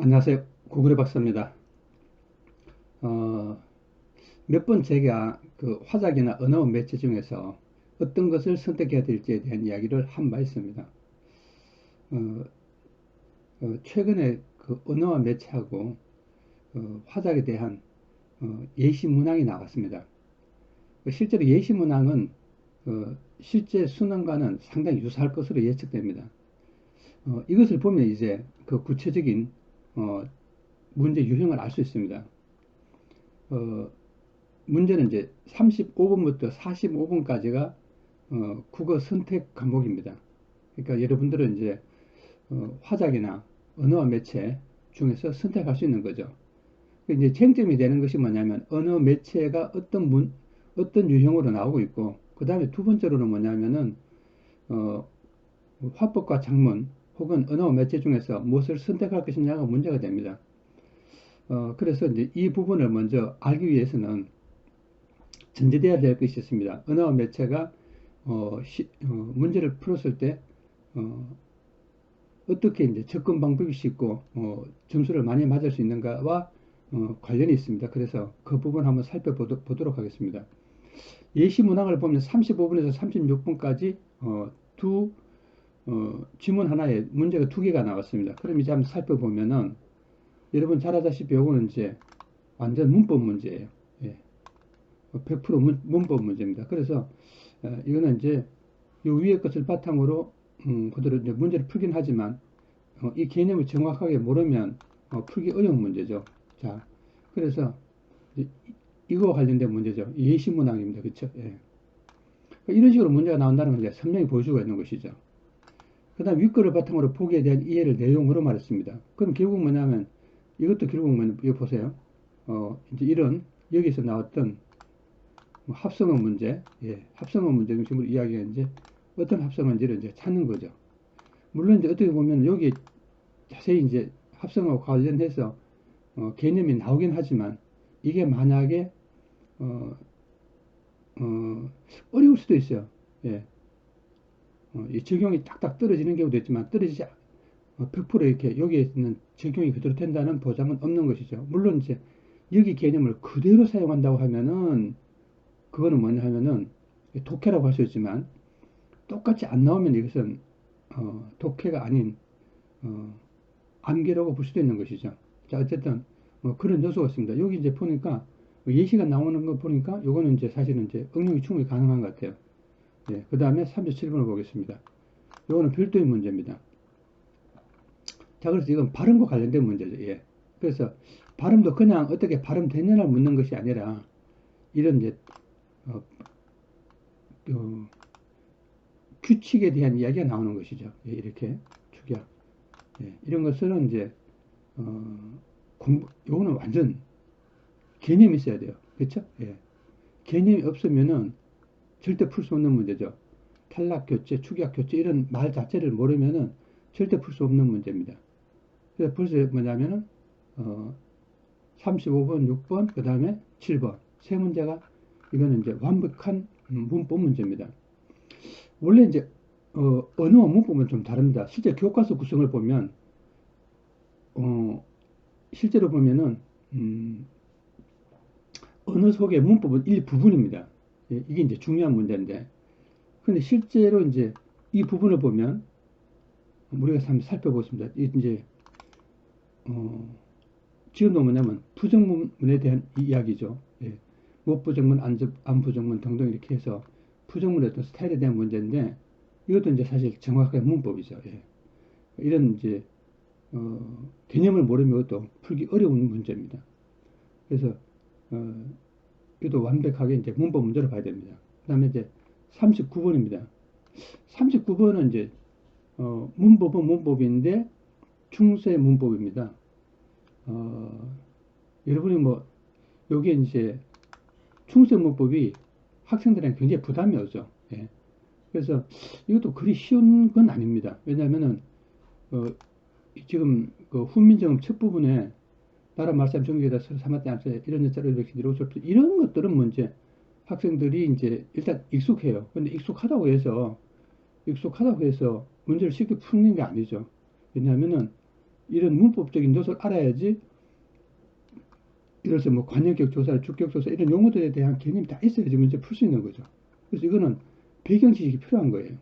안녕하세요. 구글의 박사입니다. 어, 몇 번 제가 그 화작이나 언어 매체 중에서 어떤 것을 선택해야 될지에 대한 이야기를 한 바 있습니다. 어, 최근에 그 언어와 매체하고 화작에 대한 예시 문항이 나왔습니다. 실제로 예시 문항은 실제 수능과는 상당히 유사할 것으로 예측됩니다. 이것을 보면 이제 그 구체적인 어, 문제 유형을 알 수 있습니다. 어, 문제는 이제 35번부터 45번까지가 국어 선택 과목입니다. 그러니까 여러분들은 이제 화작이나 언어와 매체 중에서 선택할 수 있는 거죠. 이제 쟁점이 되는 것이 뭐냐면 언어 매체가 어떤 유형으로 나오고 있고, 그 다음에 두 번째로는 뭐냐면은 어, 화법과 작문 혹은 언어 매체 중에서 무엇을 선택할 것이냐가 문제가 됩니다. 그래서 이제 이 부분을 먼저 알기 위해서는 전제돼야 될 것이 있습니다. 언어 매체가 문제를 풀었을 때 어, 떻게 이제 접근 방법이 쉽고 점수를 많이 맞을 수 있는가와 관련이 있습니다. 그래서 그 부분 한번 살펴보도록 하겠습니다. 예시 문항을 보면 35번에서 36번까지 두 지문 하나에 문제가 두 개가 나왔습니다. 그럼 이제 한번 살펴보면은 여러분 잘 아다시피 요거는 이제 완전 문법 문제예요. 예. 100% 문법 문제입니다. 그래서 이거는 이제 요 위에 것을 바탕으로 그대로 이제 문제를 풀긴 하지만 이 개념을 정확하게 모르면 풀기 어려운 문제죠. 자, 그래서 이거와 관련된 문제죠. 예시 문항입니다. 그렇죠? 예. 그러니까 이런 식으로 문제가 나온다는 걸 이제 선명히 보여주고 있는 것이죠. 그다음 위 거를 바탕으로 보기에 대한 이해를 내용으로 말했습니다. 그럼 결국 뭐냐면 이것도 결국 뭐냐, 이거 보세요. 이제 이런 여기서 나왔던 합성어 문제, 예, 합성어 문제 중심으로 이야기가 이제 어떤 합성어인지를 이제 찾는 거죠. 물론 이제 어떻게 보면 여기 자세히 이제 합성어 관련해서 개념이 나오긴 하지만 이게 만약에 어, 어려울 수도 있어요. 예, 이 적용이 딱딱 떨어지는 경우도 있지만 떨어지지 100% 이렇게 여기에 있는 적용이 그대로 된다는 보장은 없는 것이죠. 물론 이제 여기 개념을 그대로 사용한다고 하면은 그거는 뭐냐 하면은 독해라고 할 수 있지만 똑같이 안 나오면 이것은 독해가 아닌 어, 암기라고 볼 수도 있는 것이죠. 자, 어쨌든 그런 요소가 있습니다. 여기 이제 보니까 예시가 나오는 거 보니까 요거는 이제 사실은 이제 응용이 충분히 가능한 것 같아요. 예, 그 다음에 37번을 보겠습니다. 요거는 별도의 문제입니다. 자, 그래서 이건 발음과 관련된 문제죠. 예. 그래서 발음도 그냥 어떻게 발음되느냐 묻는 것이 아니라 이런 이제 어, 그 규칙에 대한 이야기가 나오는 것이죠. 예, 이렇게 축약. 예, 이런 것들은 이제 요거는 완전 개념이 있어야 돼요. 그렇죠? 예. 개념이 없으면은 절대 풀 수 없는 문제죠. 탈락 교체, 축약 교체 이런 말 자체를 모르면은 절대 풀 수 없는 문제입니다. 그래서 벌써 뭐냐면은 어, 35번, 6번, 그 다음에 7번 세 문제가 이거는 이제 완벽한 문법 문제입니다. 원래 이제 언어와 문법은 좀 다릅니다. 실제 교과서 구성을 보면 어, 실제로 보면은 음, 언어 속의 문법은 일부분입니다. 예, 이게 이제 중요한 문제인데, 근데 실제로 이제 이 부분을 보면 우리가 한번 살펴보겠습니다. 이제 어, 지금도 뭐냐면 부정문에 대한 이야기죠. 예. 무부정문, 안부정문 등등 이렇게 해서 부정문의 어떤 스타일에 대한 문제인데 이것도 이제 사실 정확하게 문법이죠. 예. 이런 이제 개념을 모르면 이것도 풀기 어려운 문제입니다. 그래서 어, 이것도 완벽하게 이제 문법 문제로 봐야 됩니다. 그다음에 이제 39번입니다. 39번은 이제 문법은 문법인데 충세 문법입니다. 어, 여러분이 뭐 여기에 이제 충세 문법이 학생들에게 굉장히 부담이 오죠. 예. 그래서 이것도 그리 쉬운 건 아닙니다. 왜냐하면은 어, 지금 그 훈민정음 첫 부분에 나라 말싸움 정기에다 서로 삼았대 안세 이런 여자를 이렇게 내려오실 이런 것들은 문제 학생들이 이제 일단 익숙해요. 근데 익숙하다고 해서 문제를 쉽게 푸는 게 아니죠. 왜냐하면은 이런 문법적인 요소를 알아야지, 이래서 뭐 관형격 조사, 주격 조사 이런 용어들에 대한 개념이 다 있어야지 문제 풀 수 있는 거죠. 그래서 이거는 배경 지식이 필요한 거예요.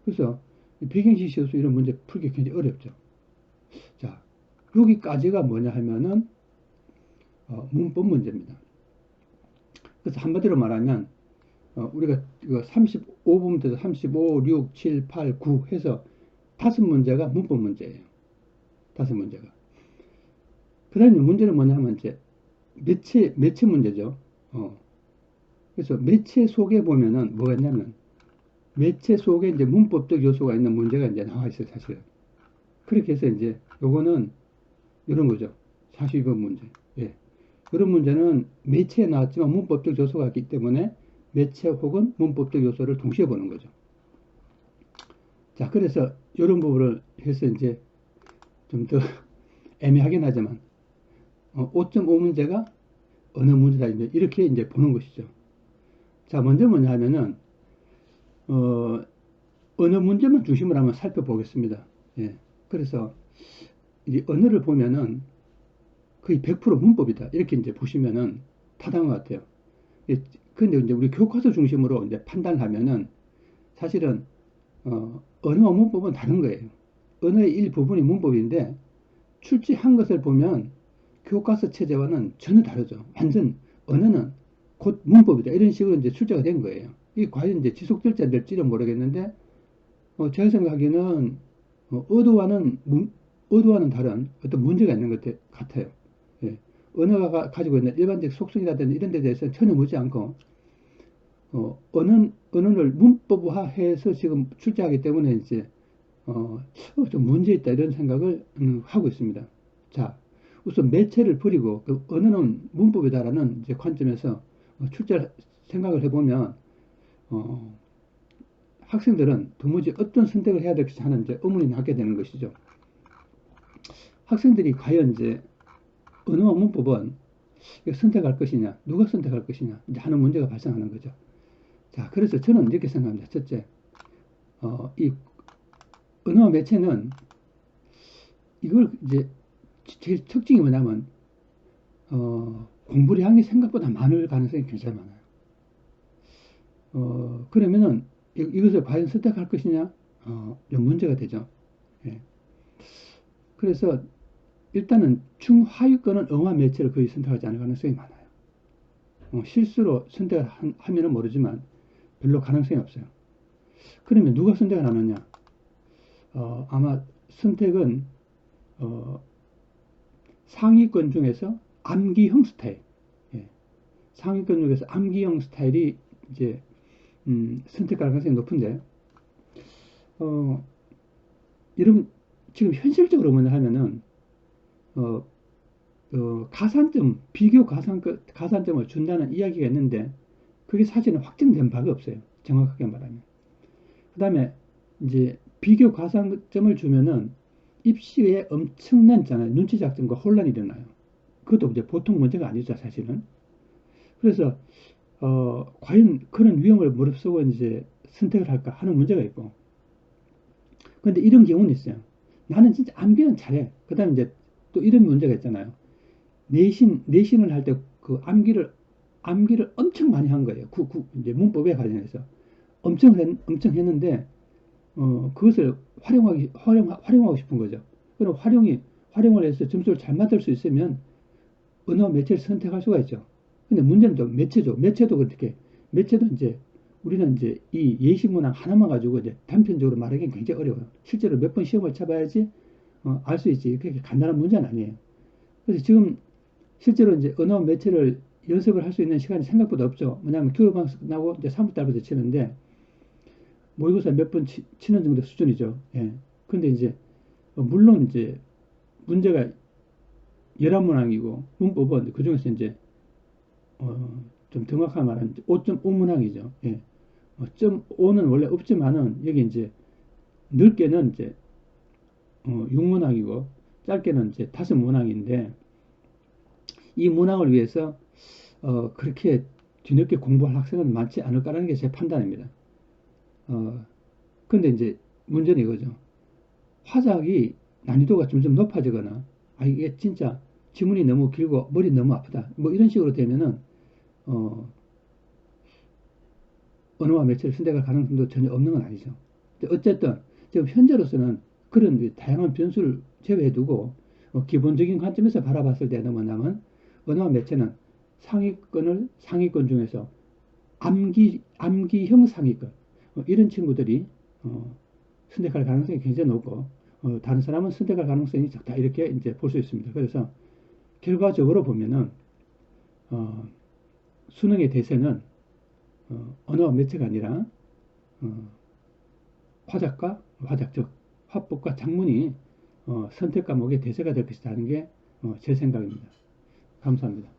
그래서 배경 지식이 없어 이런 문제 풀기 굉장히 어렵죠. 자, 여기까지가 뭐냐 하면은 문법 문제입니다. 그래서 한마디로 말하면 우리가 35부부터 35, 6, 7, 8, 9 해서 다섯 문제가 문법 문제예요. 다섯 문제가. 그 다음에 문제는 뭐냐 하면 이제 매체 문제죠. 그래서 매체 속에 보면은 뭐가 있냐면 매체 속에 이제 문법적 요소가 있는 문제가 이제 나와 있어요, 사실은. 그렇게 해서 이제 요거는 이런 거죠. 42번 문제. 예. 이런 문제는 매체에 나왔지만 문법적 요소가 있기 때문에 매체 혹은 문법적 요소를 동시에 보는 거죠. 자, 그래서 이런 부분을 해서 이제 좀 더 애매하긴 하지만 5.5 문제가 어느 문제다 이렇게 이제 보는 것이죠. 자, 먼저 뭐냐 하면은 언어 문제만 중심으로 한번 살펴보겠습니다. 예. 그래서 이 언어를 보면은 거의 100% 문법이다. 이렇게 이제 보시면은 타당한 것 같아요. 예. 근데 이제 우리 교과서 중심으로 이제 판단을 하면은 사실은 언어와 문법은 다른 거예요. 언어의 일부분이 문법인데 출제한 것을 보면 교과서 체제와는 전혀 다르죠. 완전 언어는 곧 문법이다. 이런 식으로 이제 출제가 된 거예요. 이게 과연 이제 지속될지 안 될지는 모르겠는데, 제가 생각하기에는 의도와는 다른 어떤 문제가 있는 것 같아요. 예. 언어가 가지고 있는 일반적 속성이라든지 이런 데 대해서 전혀 묻지 않고, 언어를 문법화해서 지금 출제하기 때문에 이제, 좀 문제 있다 이런 생각을 하고 있습니다. 자, 우선 매체를 버리고 그 언어는 문법이다라는 이제 관점에서 출제 생각을 해보면 어, 학생들은 도무지 어떤 선택을 해야 될지 하는 이제 의문이 나게 되는 것이죠. 학생들이 과연 이제 언어와 문법은 선택할 것이냐, 누가 선택할 것이냐 이제 하는 문제가 발생하는 거죠. 자, 그래서 저는 이렇게 생각합니다. 첫째, 이 언어와 매체는 이걸 이제 제일 특징이 뭐냐면 공부량이 생각보다 많을 가능성이 굉장히 많아요. 그러면은 이것을 과연 선택할 것이냐, 좀 문제가 되죠. 예. 그래서 일단은 중하위권은 응화 매체를 거의 선택하지 않을 가능성이 많아요. 실수로 선택을 하면은 모르지만 별로 가능성이 없어요. 그러면 누가 선택을 하느냐? 아마 선택은 상위권 중에서 암기형 스타일, 예. 상위권 중에서 암기형 스타일이 이제 선택할 가능성이 높은데, 어, 이런 지금 현실적으로 뭐냐 하면은 어, 가산점, 비교 가산점을 준다는 이야기가 있는데 그게 사실은 확정된 바가 없어요. 정확하게 말하면. 그 다음에 이제 비교 가산점을 주면은 입시에 엄청난 있잖아요. 눈치 작전과 혼란이 일어나요. 그것도 이제 보통 문제가 아니죠, 사실은. 그래서 과연 그런 위험을 무릅쓰고 이제 선택을 할까 하는 문제가 있고. 그런데 이런 경우는 있어요. 나는 진짜 암기는 잘해. 그 다음에 이제 또 이런 문제가 있잖아요. 내신을 할 때 그 암기를 엄청 많이 한 거예요. 이제 문법에 관련해서. 엄청 했는데, 그것을 활용하고 싶은 거죠. 그럼 활용을 해서 점수를 잘 만들 수 있으면 언어 매체를 선택할 수가 있죠. 근데 문제는 또 매체죠. 매체도 그렇게, 매체도 이제 우리는 이제 이 예시문항 하나만 가지고 이제 단편적으로 말하기는 굉장히 어려워요. 실제로 몇 번 시험을 쳐봐야지 알 수 있지. 그렇게 간단한 문제는 아니에요. 그래서 지금 실제로 이제 언어 매체를 연습을 할 수 있는 시간이 생각보다 없죠. 왜냐하면 교육방송 나고 이제 3월 달부터 치는데 모의고사 몇 번 치는 정도 수준이죠. 예. 근데 이제 물론 이제 문제가 11문항이고 문법은 그중에서 이제 좀 정확하게 말하면 5.5 문항이죠. 예. 5는 원래 없지만은 여기 이제 넓게는 이제 6문항이고 짧게는 이제 5문항인데 이 문항을 위해서 그렇게 뒤늦게 공부할 학생은 많지 않을까라는 게 제 판단입니다. 근데 이제 문제는 이거죠. 화작이 난이도가 점점 높아지거나, 아, 이게 진짜 지문이 너무 길고 머리 너무 아프다. 뭐 이런 식으로 되면은, 어, 언어와 매체를 선택할 가능성도 전혀 없는 건 아니죠. 어쨌든, 지금 현재로서는 그런 다양한 변수를 제외해두고, 기본적인 관점에서 바라봤을 때는 뭐냐면, 언어와 매체는 상위권 중에서 암기형 상위권, 이런 친구들이, 어, 선택할 가능성이 굉장히 높고, 다른 사람은 선택할 가능성이 적다. 이렇게 이제 볼 수 있습니다. 그래서 결과적으로 보면은, 어, 수능의 대세는, 언어와 매체가 아니라, 어, 화작과 화작, 즉, 화법과 작문이, 선택 과목의 대세가 될 것이라는 게, 제 생각입니다. 감사합니다.